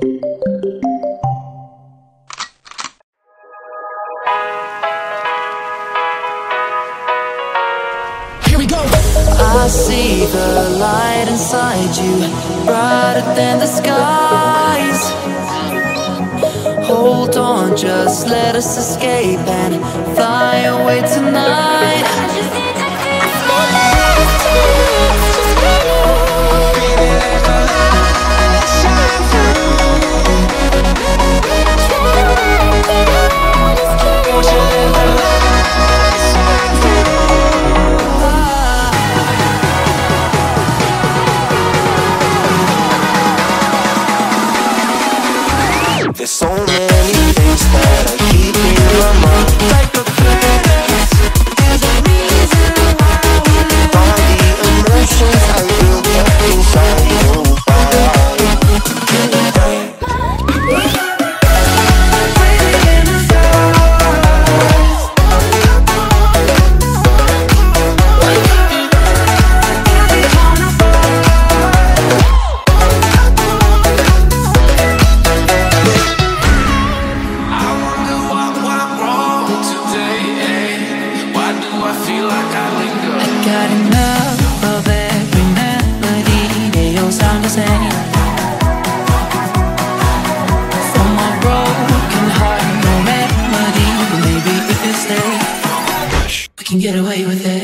I see the light inside you, brighter than the skies. Hold on, just let us escape and fly away tonight. There's so many things that I keep in my mind, like a credit. There's a reason why we live. All the emotions I built up inside your body. Got enough of every melody, they all sound the same. From my broken heart, no remedy, but maybe if you stay, we can get away with it.